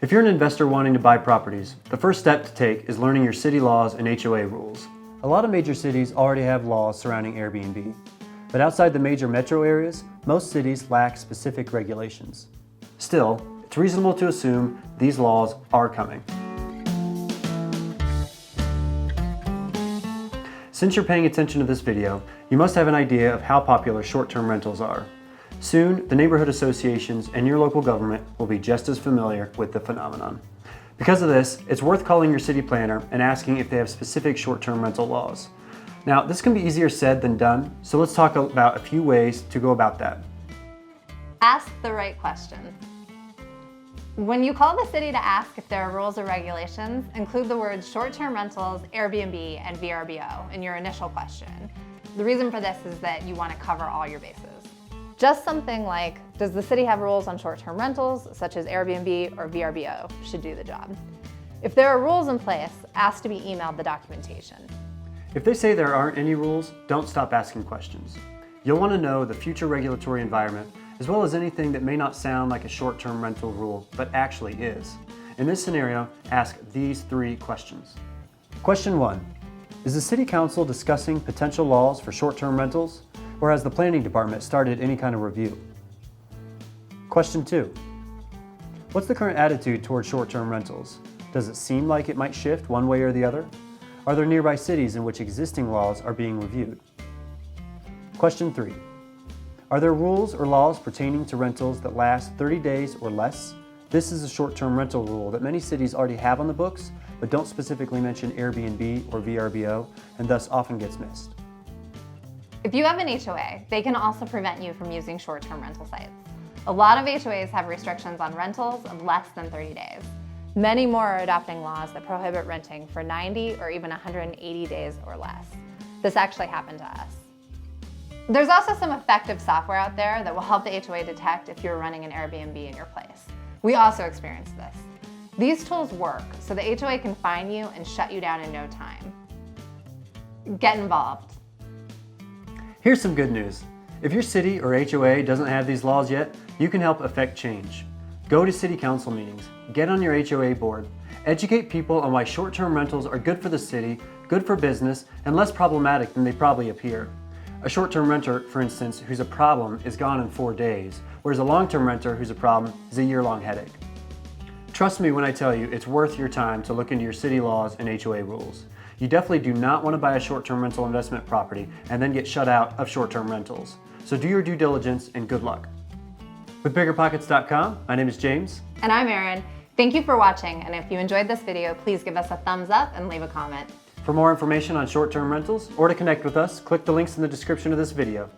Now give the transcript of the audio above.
If you're an investor wanting to buy properties, the first step to take is learning your city laws and HOA rules. A lot of major cities already have laws surrounding Airbnb, but outside the major metro areas, most cities lack specific regulations. Still, it's reasonable to assume these laws are coming. Since you're paying attention to this video, you must have an idea of how popular short-term rentals are. Soon, the neighborhood associations and your local government will be just as familiar with the phenomenon. Because of this, it's worth calling your city planner and asking if they have specific short-term rental laws. Now, this can be easier said than done, so let's talk about a few ways to go about that. Ask the right questions. When you call the city to ask if there are rules or regulations, include the words short-term rentals, Airbnb, and VRBO in your initial question. The reason for this is that you want to cover all your bases. Just something like, does the city have rules on short-term rentals, such as Airbnb or VRBO, should do the job. If there are rules in place, ask to be emailed the documentation. If they say there aren't any rules, don't stop asking questions. You'll want to know the future regulatory environment, as well as anything that may not sound like a short-term rental rule, but actually is. In this scenario, ask these 3 questions. Question 1. Is the City Council discussing potential laws for short-term rentals, or has the Planning Department started any kind of review? Question 2. What's the current attitude towards short-term rentals? Does it seem like it might shift one way or the other? Are there nearby cities in which existing laws are being reviewed? Question 3. Are there rules or laws pertaining to rentals that last 30 days or less? This is a short-term rental rule that many cities already have on the books, but don't specifically mention Airbnb or VRBO, and thus often gets missed. If you have an HOA, they can also prevent you from using short-term rental sites. A lot of HOAs have restrictions on rentals of less than 30 days. Many more are adopting laws that prohibit renting for 90 or even 180 days or less. This actually happened to us. There's also some effective software out there that will help the HOA detect if you're running an Airbnb in your place. We also experienced this. These tools work, so the HOA can find you and shut you down in no time. Get involved. Here's some good news. If your city or HOA doesn't have these laws yet, you can help affect change. Go to city council meetings, get on your HOA board, educate people on why short-term rentals are good for the city, good for business, and less problematic than they probably appear. A short-term renter, for instance, who's a problem is gone in 4 days, whereas a long-term renter who's a problem is a year-long headache. Trust me when I tell you it's worth your time to look into your city laws and HOA rules. You definitely do not want to buy a short-term rental investment property and then get shut out of short-term rentals. So do your due diligence and good luck. With BiggerPockets.com, my name is James. And I'm Erin. Thank you for watching, and if you enjoyed this video, please give us a thumbs up and leave a comment. For more information on short-term rentals or to connect with us, click the links in the description of this video.